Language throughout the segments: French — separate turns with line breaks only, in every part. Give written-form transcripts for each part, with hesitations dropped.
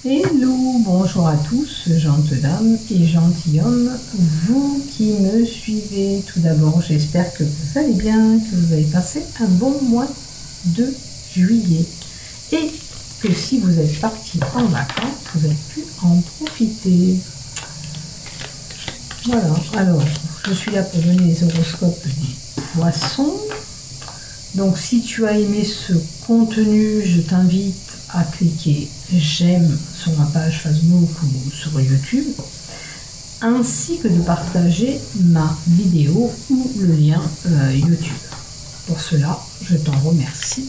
Hello, bonjour à tous, gentes dames et gentilshommes, vous qui me suivez. Tout d'abord, j'espère que vous allez bien, que vous avez passé un bon mois de juillet et que si vous êtes partis en vacances, vous avez pu en profiter. Voilà, alors, je suis là pour donner les horoscopes des poissons. Donc, si tu as aimé ce contenu, je t'invite à cliquer j'aime sur ma page Facebook ou sur YouTube, ainsi que de partager ma vidéo ou le lien YouTube. Pour cela, je t'en remercie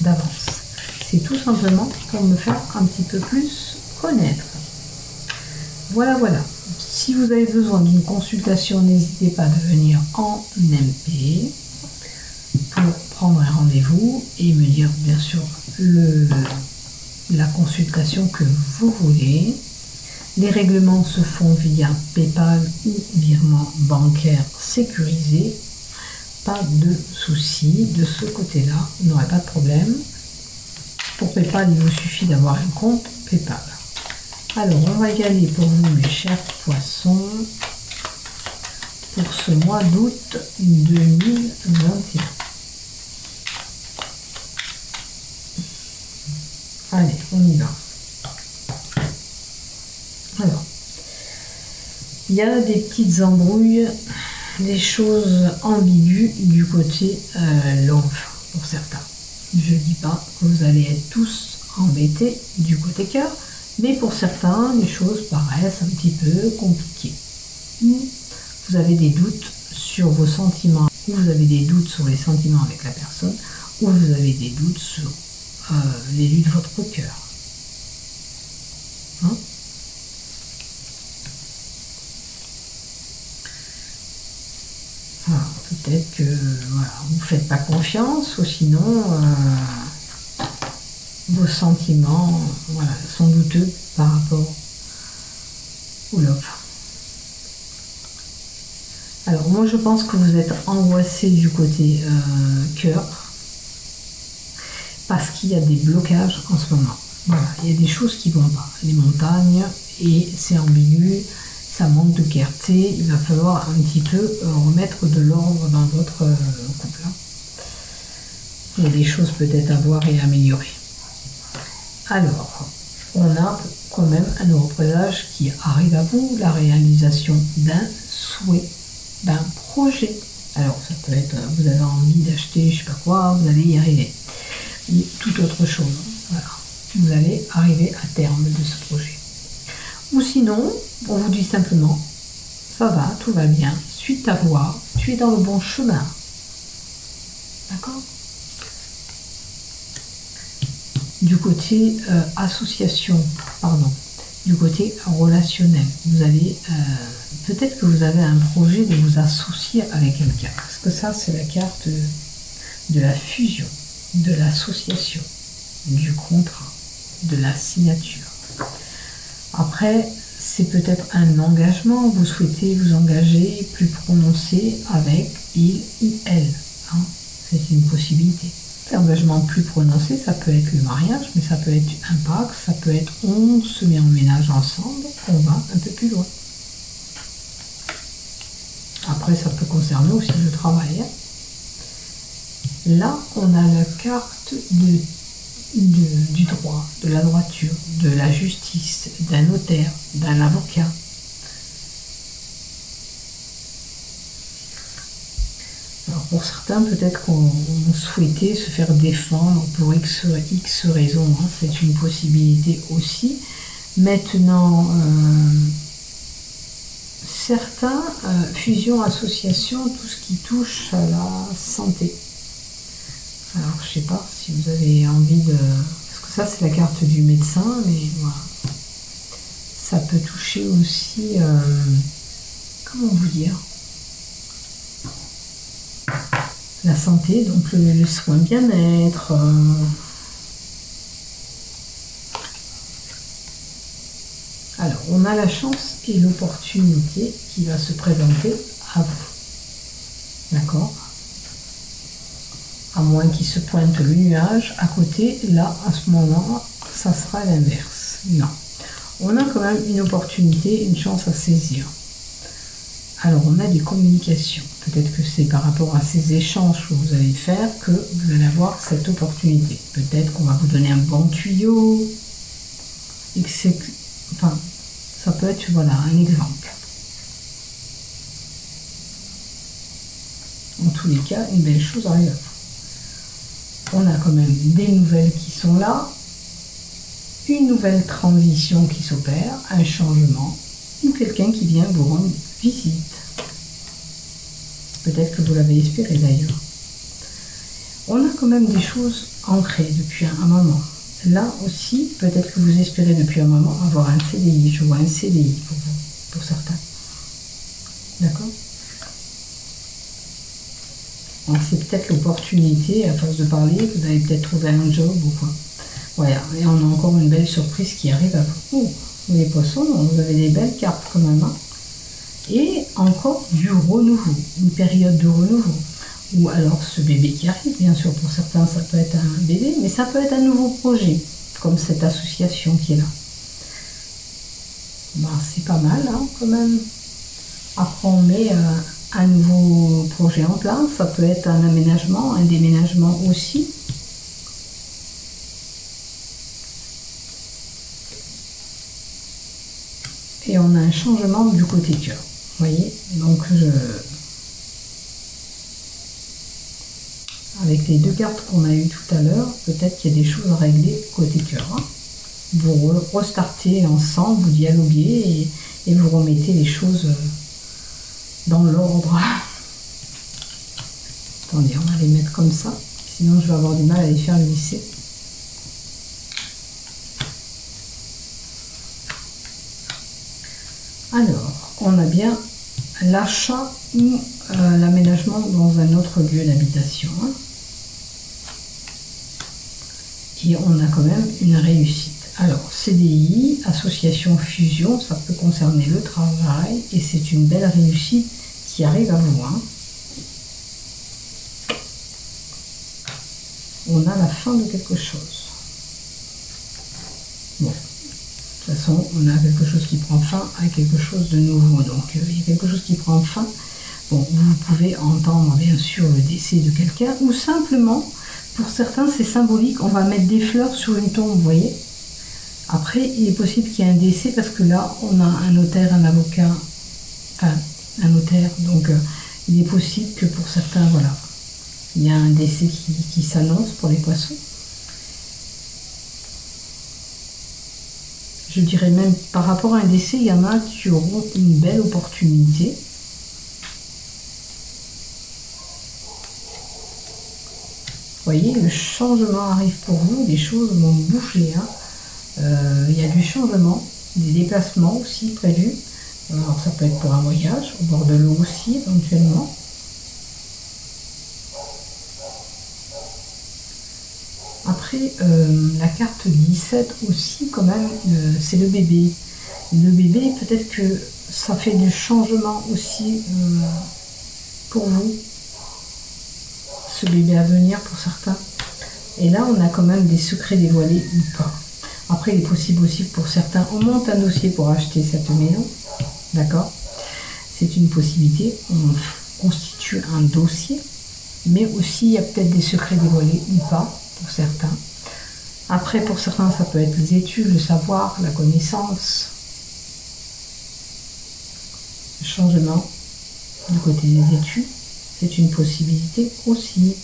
d'avance. C'est tout simplement pour me faire un petit peu plus connaître. Voilà. Si vous avez besoin d'une consultation, n'hésitez pas à venir en MP pour prendre un rendez-vous et me dire bien sûr la consultation que vous voulez. Les règlements se font via PayPal ou virement bancaire sécurisé. Pas de souci de ce côté-là, vous n'aurez pas de problème. Pour PayPal, il vous suffit d'avoir un compte PayPal. Alors, on va y aller pour vous, mes chers poissons, pour ce mois d'août 2021. Allez, on y va. Alors, il y a des petites embrouilles, des choses ambiguës du côté love pour certains. Je ne dis pas que vous allez être tous embêtés du côté cœur, mais pour certains, les choses paraissent un petit peu compliquées. Vous avez des doutes sur vos sentiments, ou vous avez des doutes sur les sentiments avec la personne, ou vous avez des doutes sur l'élu de votre cœur. Peut-être que voilà, vous ne faites pas confiance, ou sinon vos sentiments sont douteux par rapport au love. Alors moi je pense que vous êtes angoissé du côté cœur, parce qu'il y a des blocages en ce moment. Voilà, il y a des choses qui ne vont pas. Les montagnes, et c'est ambigu, ça manque de clarté. Il va falloir un petit peu remettre de l'ordre dans votre couple. Il y a des choses peut-être à voir et à améliorer. Alors, on a quand même un nouveau présage qui arrive à vous, la réalisation d'un souhait, d'un projet. Alors, ça peut être, vous avez envie d'acheter, je sais pas quoi, vous allez y arriver. Ou toute autre chose. Voilà. Vous allez arriver à terme de ce projet. Ou sinon, on vous dit simplement, ça va, tout va bien, suis ta voie, tu es dans le bon chemin. D'accord? Du côté association, du côté relationnel, vous allez, peut-être que vous avez un projet de vous associer avec quelqu'un. Parce que ça, c'est la carte de la fusion, de l'association, du contrat, de la signature. Après, c'est peut-être un engagement, vous souhaitez vous engager plus prononcé avec il ou elle. C'est une possibilité. L'engagement plus prononcé, ça peut être le mariage, mais ça peut être un pacte, ça peut être on se met en ménage ensemble, on va un peu plus loin. Après, ça peut concerner aussi le travail. Là, on a la carte du droit, de la droiture, de la justice, d'un notaire, d'un avocat. Alors pour certains, peut-être qu'on souhaitait se faire défendre pour X raisons, c'est une possibilité aussi. Maintenant, certains, fusion, association, tout ce qui touche à la santé. Alors, je sais pas si vous avez envie de... Parce que ça, c'est la carte du médecin, mais voilà. Ça peut toucher aussi... comment vous dire? La santé, donc le soin bien-être. Alors, on a la chance et l'opportunité qui va se présenter à vous. D'accord? À moins qu'il se pointe le nuage à côté, là, à ce moment-là, ça sera l'inverse. Non. On a quand même une opportunité, une chance à saisir. Alors, on a des communications. Peut-être que c'est par rapport à ces échanges que vous allez faire que vous allez avoir cette opportunité. Peut-être qu'on va vous donner un bon tuyau. Enfin, ça peut être, voilà, un exemple. En tous les cas, une belle chose arrive à vous. On a quand même des nouvelles qui sont là, une nouvelle transition qui s'opère, un changement, ou quelqu'un qui vient vous rendre visite. Peut-être que vous l'avez espéré d'ailleurs. On a quand même des choses ancrées depuis un moment. Là aussi, peut-être que vous espérez depuis un moment avoir un CDI. Je vois un CDI pour vous, pour certains. D'accord? C'est peut-être l'opportunité, à force de parler, vous avez peut-être trouvé un job ou quoi. Voilà, et on a encore une belle surprise qui arrive à vous. Oh, les poissons, vous avez des belles cartes quand même. Hein. Et encore du renouveau, une période de renouveau. Ou alors ce bébé qui arrive, bien sûr, pour certains ça peut être un bébé, mais ça peut être un nouveau projet, comme cette association qui est là. Ben, c'est pas mal hein, quand même. Après on met un nouveau projet en place, ça peut être un aménagement, un déménagement aussi. Et on a un changement du côté cœur. Vous voyez, donc avec les deux cartes qu'on a eues tout à l'heure, peut-être qu'il y a des choses à régler côté cœur. Hein. Vous restartez ensemble, vous dialoguez et vous remettez les choses dans l'ordre. Attendez, on va les mettre comme ça, sinon je vais avoir du mal à les faire glisser. Alors, on a bien l'achat ou l'aménagement dans un autre lieu d'habitation. Hein. Et on a quand même une réussite. Alors, CDI, association fusion, ça peut concerner le travail et c'est une belle réussite qui arrive à vous. Hein. On a la fin de quelque chose. Bon. De toute façon, on a quelque chose qui prend fin à quelque chose de nouveau. Donc, il y a quelque chose qui prend fin. Bon, vous pouvez entendre bien sûr le décès de quelqu'un ou simplement, pour certains, c'est symbolique. On va mettre des fleurs sur une tombe, vous voyez. Après, il est possible qu'il y ait un décès parce que là, on a un notaire, un avocat, enfin, un notaire. Donc, il est possible que pour certains, voilà, il y a un décès qui s'annonce pour les poissons. Je dirais même par rapport à un décès, il y en a qui auront une belle opportunité. Vous voyez, le changement arrive pour vous, les choses vont bouger. Hein. Il y a du changement, des déplacements aussi prévus. Alors ça peut être pour un voyage, au bord de l'eau aussi éventuellement. Après, la carte 17 aussi, quand même, c'est le bébé. Le bébé, peut-être que ça fait du changement aussi pour vous. Ce bébé à venir pour certains. Et là, on a quand même des secrets dévoilés ou pas. Après, il est possible aussi pour certains, on monte un dossier pour acheter cette maison. D'accord? C'est une possibilité. On constitue un dossier. Mais aussi, il y a peut-être des secrets dévoilés ou pas. Pour certains. Après, pour certains, ça peut être les études, le savoir, la connaissance, le changement du côté des études, c'est une possibilité aussi.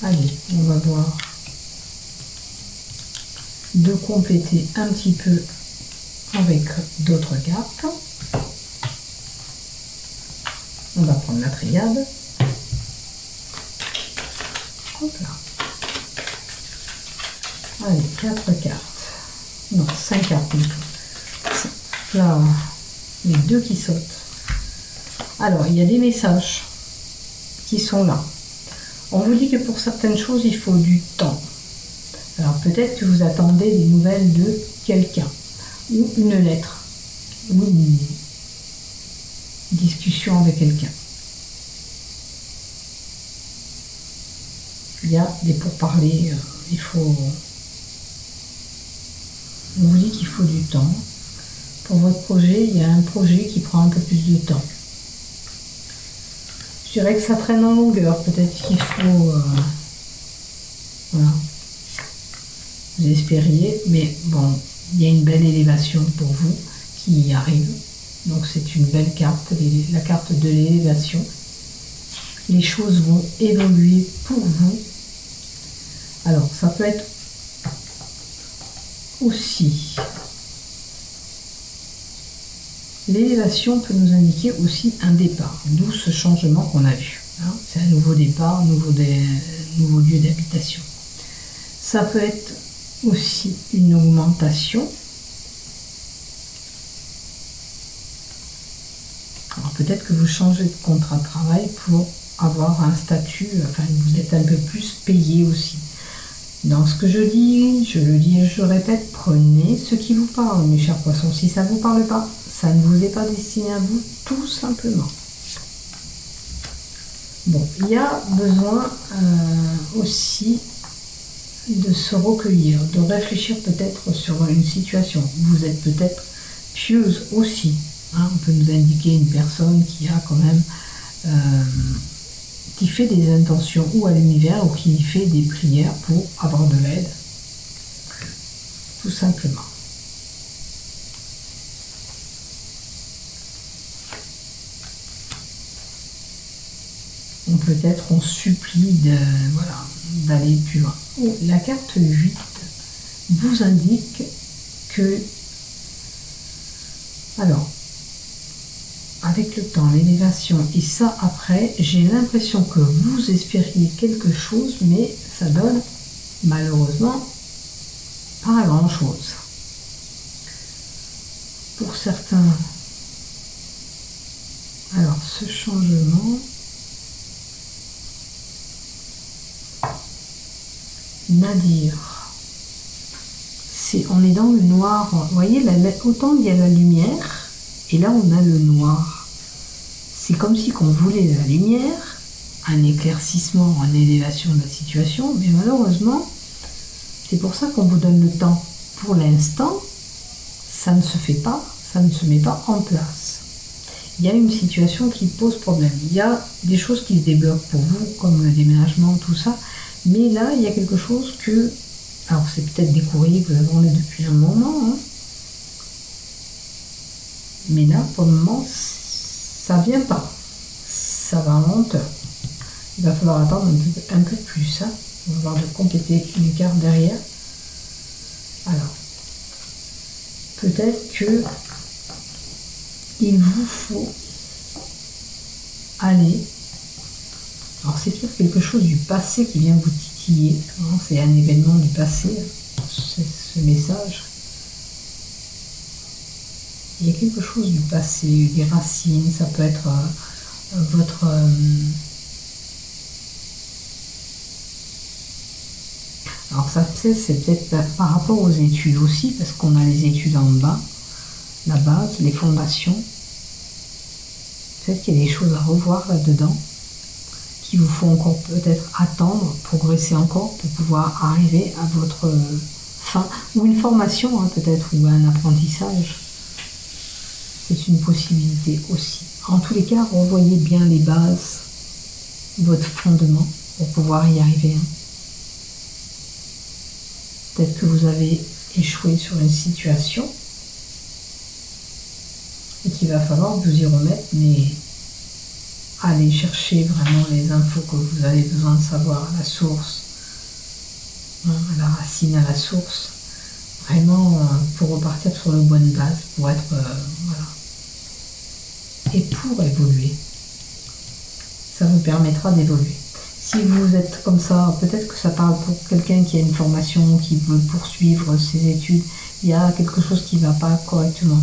Allez, on va voir de compléter un petit peu avec d'autres cartes. On va prendre la triade. Hop là. Allez, 4 cartes. Non, 5 cartes plutôt. Là, les deux qui sautent. Alors, il y a des messages qui sont là. On vous dit que pour certaines choses, il faut du temps. Alors, peut-être que vous attendez des nouvelles de quelqu'un. Ou une lettre. Ou une discussion avec quelqu'un. Il y a des pourparlers, il faut On vous dit qu'il faut du temps. Pour votre projet, il y a un projet qui prend un peu plus de temps. Je dirais que ça traîne en longueur. Peut-être qu'il faut... voilà. Vous espériez, mais bon, il y a une belle élévation pour vous qui arrive. Donc c'est une belle carte, la carte de l'élévation. Les choses vont évoluer pour vous. Alors ça peut être aussi... L'élévation peut nous indiquer aussi un départ, d'où ce changement qu'on a vu. Hein. C'est un nouveau départ, nouveau lieu d'habitation. Ça peut être aussi une augmentation. Alors peut-être que vous changez de contrat de travail pour avoir un statut, enfin vous êtes un peu plus payé aussi. Dans ce que je dis, je le dis et je le répète, prenez ce qui vous parle, mes chers poissons. Si ça ne vous parle pas, ça ne vous est pas destiné à vous, tout simplement. Bon, il y a besoin aussi de se recueillir, de réfléchir peut-être sur une situation. Vous êtes peut-être pieuse aussi. Hein, on peut nous indiquer une personne qui a quand même... qui fait des intentions ou à l'univers ou qui fait des prières pour avoir de l'aide. Tout simplement. Peut-être on supplie d'aller plus loin. La carte 8 vous indique que, alors, avec le temps, l'élévation et ça après, j'ai l'impression que vous espériez quelque chose, mais ça donne malheureusement pas grand chose. Pour certains, alors ce changement, Nadir, on est dans le noir. Vous voyez, autant il y a la lumière, et là on a le noir. C'est comme si on voulait la lumière, un éclaircissement, une élévation de la situation, mais malheureusement, c'est pour ça qu'on vous donne le temps. Pour l'instant, ça ne se fait pas, ça ne se met pas en place. Il y a une situation qui pose problème. Il y a des choses qui se débloquent pour vous, comme le déménagement, tout ça. Mais là, il y a quelque chose que... Alors, c'est peut-être des courriers que vous attendez depuis un moment. Hein. Mais là, pour le moment, ça ne vient pas. Ça va en lenteur. Il va falloir attendre un peu plus. Hein. On va voir de compléter une carte derrière. Alors, peut-être que il vous faut aller... Alors c'est peut-être quelque chose du passé qui vient vous titiller. Hein, c'est un événement du passé, ce message. Il y a quelque chose du passé, des racines, ça peut être votre... Alors ça c'est peut-être par rapport aux études aussi, parce qu'on a les études en bas, la base, les fondations. Peut-être qu'il y a des choses à revoir là-dedans, qui vous font encore peut-être attendre, progresser encore pour pouvoir arriver à votre fin, ou une formation hein, peut-être, ou un apprentissage. C'est une possibilité aussi. En tous les cas, revoyez bien les bases, votre fondement, pour pouvoir y arriver. Hein. Peut-être que vous avez échoué sur une situation, et qu'il va falloir vous y remettre, mais allez chercher vraiment les infos que vous avez besoin de savoir à la source, à la racine, à la source, vraiment pour repartir sur de bonnes bases, pour être, voilà, et pour évoluer. Ça vous permettra d'évoluer. Si vous êtes comme ça, peut-être que ça parle pour quelqu'un qui a une formation, qui veut poursuivre ses études, il y a quelque chose qui ne va pas correctement.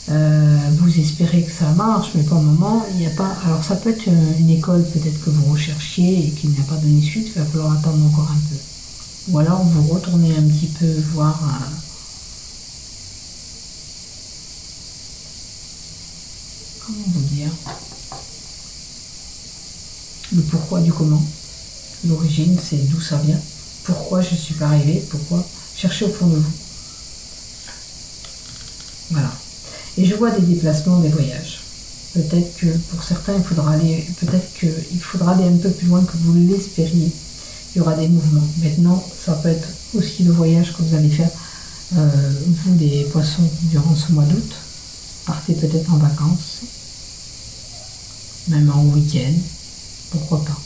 Vous espérez que ça marche, mais pour le moment, il n'y a pas... Alors ça peut être une école peut-être que vous recherchiez et qui n'a pas donné suite, il va falloir attendre encore un peu. Ou alors vous retournez un petit peu voir... comment vous dire, le pourquoi du comment. L'origine, c'est d'où ça vient. Pourquoi je ne suis pas arrivée, pourquoi. Cherchez au fond de vous. Et je vois des déplacements, des voyages. Peut-être que pour certains, il faudra aller un peu plus loin que vous l'espériez. Il y aura des mouvements. Maintenant, ça peut être aussi le voyage que vous allez faire, vous les poissons, durant ce mois d'août. Partez peut-être en vacances, même en week-end, pourquoi pas.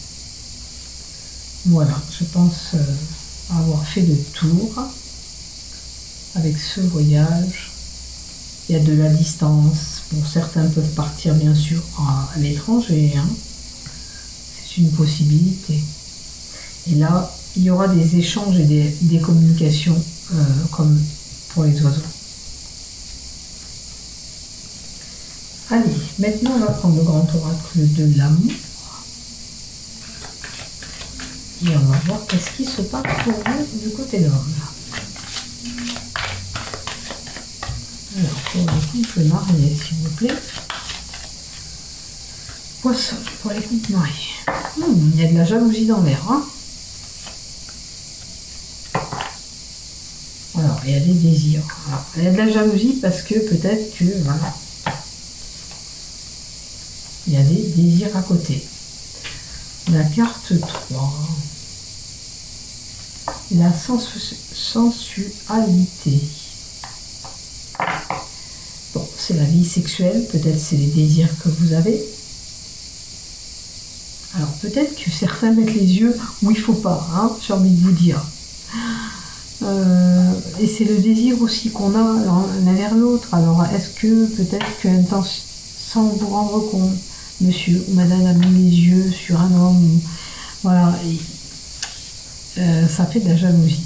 Voilà, je pense avoir fait le tour avec ce voyage. Il y a de la distance. Bon, certains peuvent partir bien sûr à l'étranger, hein. C'est une possibilité. Et là, il y aura des échanges et des communications comme pour les oiseaux. Allez, maintenant on va prendre le grand oracle de l'amour. Et on va voir qu'est-ce qui se passe pour vous du côté de l'homme. Alors, pour les couples mariés, s'il vous plaît. Poisson, pour les couples mariés. Il y a de la jalousie dans l'air, hein. Alors, il y a des désirs. Alors, il y a de la jalousie parce que peut-être que, voilà, il y a des désirs à côté. La carte 3. La sensualité. Bon, c'est la vie sexuelle, peut-être c'est les désirs que vous avez. Alors peut-être que certains mettent les yeux où il ne faut pas, hein, j'ai envie de vous dire. Et c'est le désir aussi qu'on a l'un vers l'autre. Alors est-ce que peut-être sans vous rendre compte, monsieur ou madame a mis les yeux sur un homme, voilà, et, ça fait de la jalousie.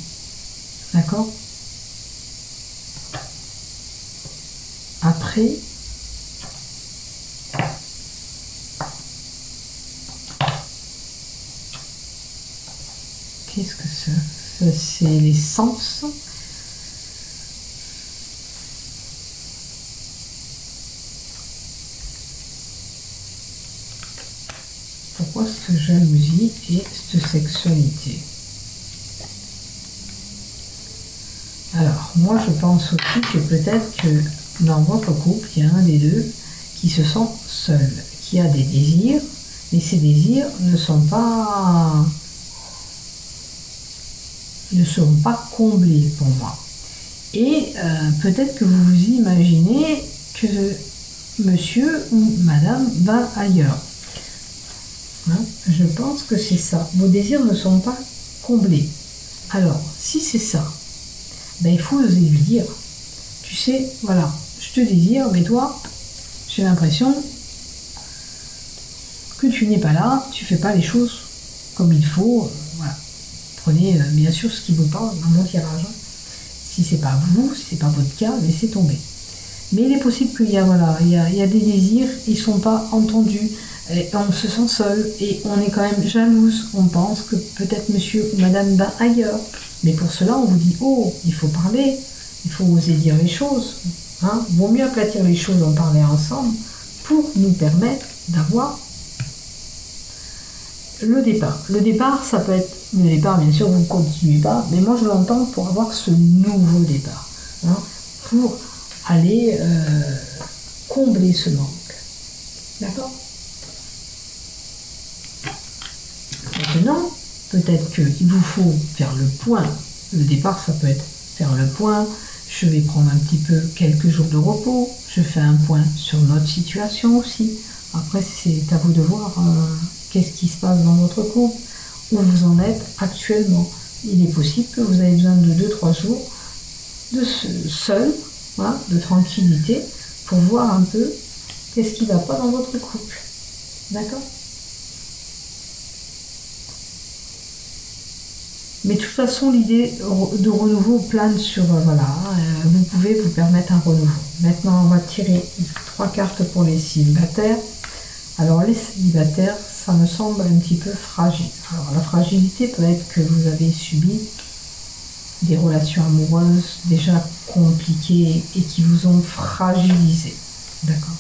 D'accord? Après, qu'est-ce que ça, c'est les sens. Pourquoi cette jalousie et cette sexualité? Alors, moi je pense aussi que peut-être que dans votre couple, il y a un des deux qui se sent seul, qui a des désirs, mais ces désirs ne seront pas comblés pour moi. Et peut-être que vous vous imaginez que monsieur ou madame va ailleurs. Hein, je pense que c'est ça. Vos désirs ne sont pas comblés. Alors, si c'est ça, ben, il faut oser lui dire. Tu sais, voilà, je te désire, mais toi, j'ai l'impression que tu n'es pas là, tu fais pas les choses comme il faut. Voilà. Prenez bien sûr ce qui vous parle dans mon tirage. Si c'est pas vous, si c'est pas votre cas, laissez tomber. Mais il est possible qu'il y a, voilà, il y a des désirs, ils sont pas entendus, et on se sent seul et on est quand même jalouse. On pense que peut-être monsieur ou madame va ailleurs. Mais pour cela, on vous dit, oh, il faut parler, il faut oser dire les choses. Hein. Vaut mieux aplatir les choses, en parler ensemble, pour nous permettre d'avoir le départ. Le départ, ça peut être le départ, bien sûr, vous ne continuez pas, mais moi je l'entends pour avoir ce nouveau départ, hein, pour aller combler ce manque. D'accord? Maintenant, peut-être qu'il vous faut faire le point. Le départ, ça peut être faire le point. Je vais prendre un petit peu quelques jours de repos. Je fais un point sur notre situation aussi. Après, c'est à vous de voir qu'est-ce qui se passe dans votre couple, où vous en êtes actuellement. Il est possible que vous avez besoin de 2-3 jours de seul, voilà, de tranquillité, pour voir un peu qu'est-ce qui ne va pas dans votre couple. D'accord? Mais de toute façon, l'idée de renouveau plane sur, voilà, vous pouvez vous permettre un renouveau. Maintenant, on va tirer 3 cartes pour les célibataires. Alors, les célibataires, ça me semble un petit peu fragile. Alors, la fragilité peut être que vous avez subi des relations amoureuses déjà compliquées et qui vous ont fragilisé. D'accord?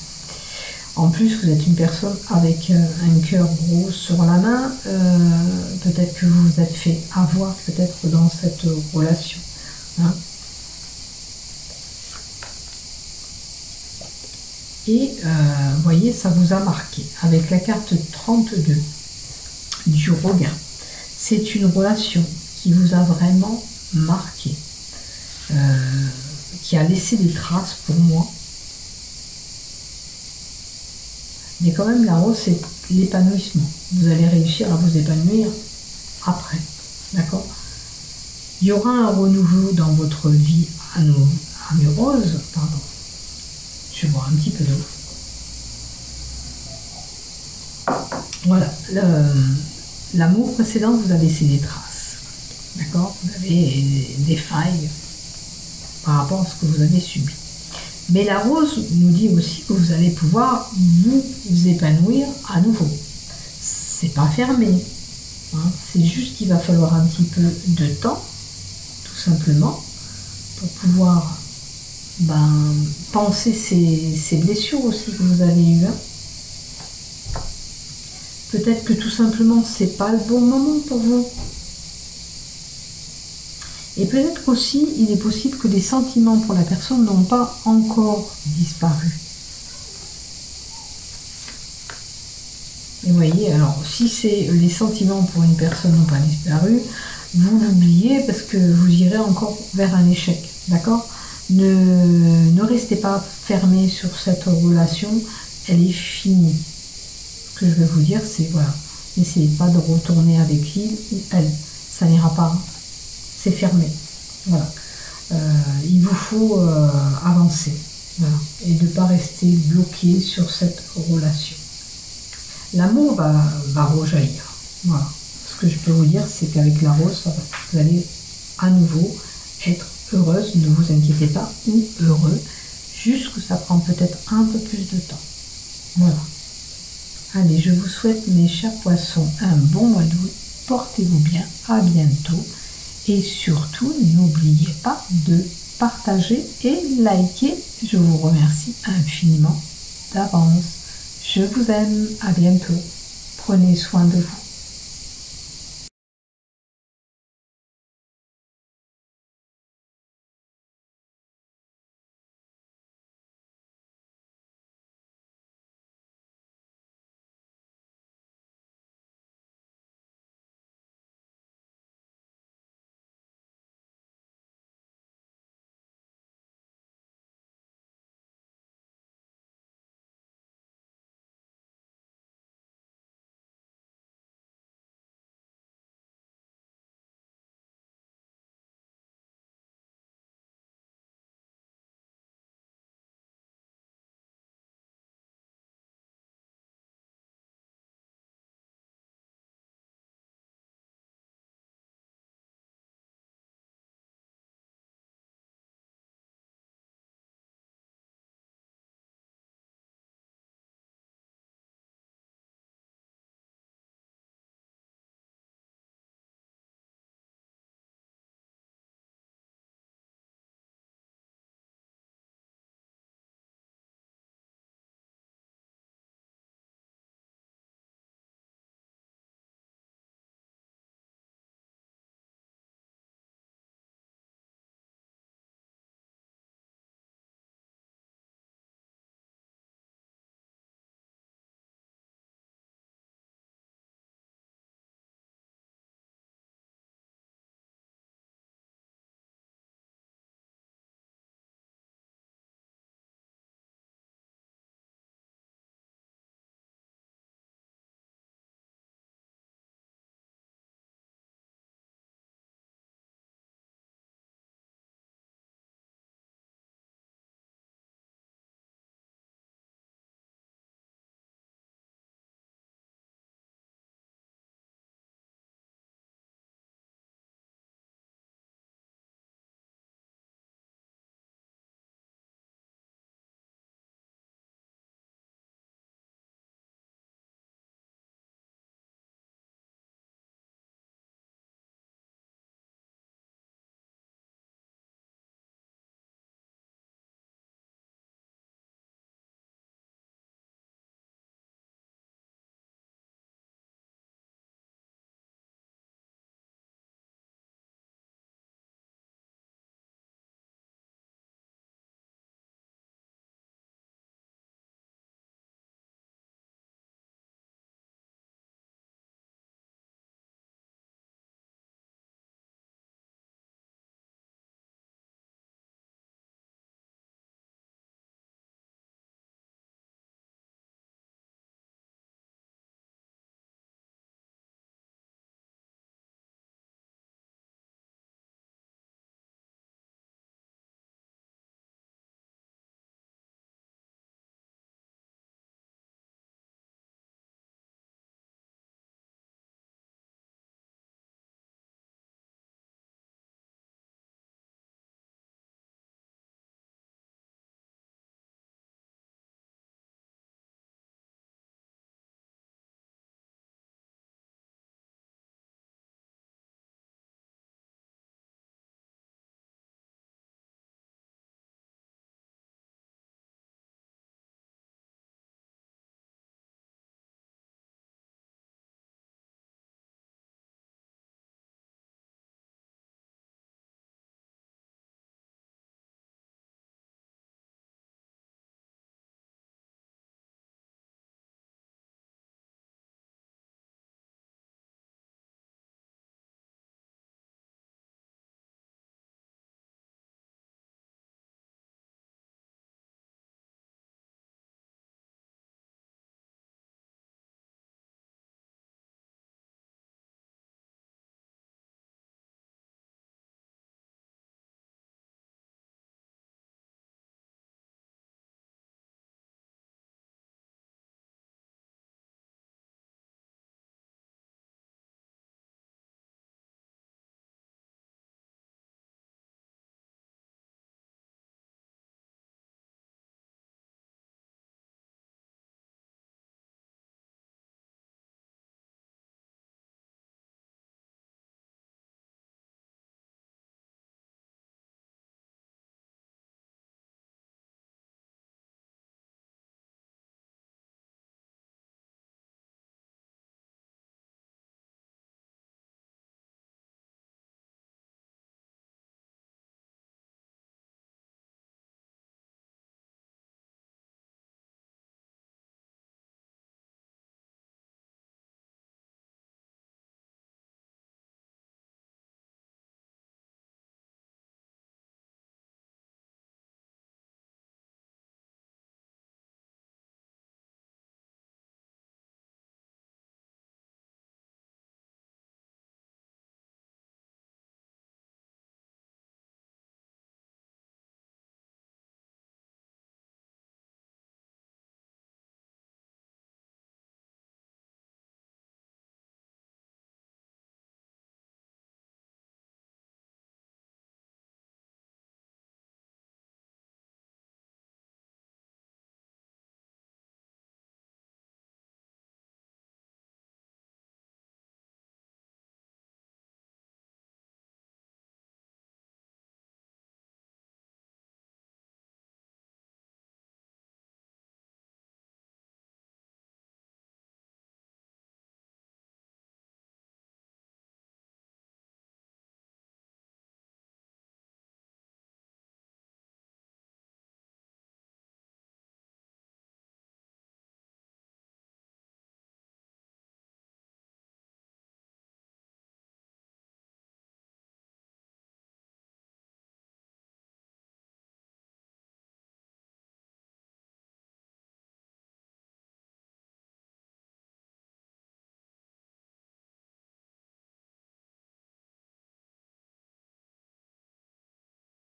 En plus, vous êtes une personne avec un cœur gros sur la main. Peut-être que vous vous êtes fait avoir peut-être dans cette relation. Hein. Et vous voyez, ça vous a marqué. Avec la carte 32 du regain, c'est une relation qui vous a vraiment marqué, qui a laissé des traces pour moi. Mais quand même, la rose, c'est l'épanouissement. Vous allez réussir à vous épanouir après. D'accord? Il y aura un renouveau dans votre vie amoureuse. Pardon. Je vais boire un petit peu d'eau. Voilà. L'amour précédent vous a laissé des traces. D'accord? Vous avez des failles par rapport à ce que vous avez subi. Mais la rose nous dit aussi que vous allez pouvoir vous épanouir à nouveau. C'est pas fermé. Hein. C'est juste qu'il va falloir un petit peu de temps, tout simplement, pour pouvoir penser ces blessures aussi que vous avez eues. Hein. Peut-être que tout simplement, c'est pas le bon moment pour vous. Et peut-être qu'aussi, il est possible que les sentiments pour la personne n'ont pas encore disparu. Et vous voyez, alors si les sentiments pour une personne n'ont pas disparu, vous l'oubliez parce que vous irez encore vers un échec. D'accord ? Ne restez pas fermé sur cette relation, elle est finie. Ce que je vais vous dire, c'est voilà, n'essayez pas de retourner avec lui ou elle, ça n'ira pas. C'est fermé. Voilà. Il vous faut avancer. Voilà. Et de ne pas rester bloqué sur cette relation. L'amour va rejaillir. Voilà. Ce que je peux vous dire, c'est qu'avec la rose, vous allez à nouveau être heureuse. Ne vous inquiétez pas, ou heureux. Juste que ça prend peut-être un peu plus de temps. Voilà. Allez, je vous souhaite, mes chers poissons, un bon mois d'août. Portez-vous bien. À bientôt. Et surtout, n'oubliez pas de partager et liker. Je vous remercie infiniment d'avance. Je vous aime. À bientôt. Prenez soin de vous.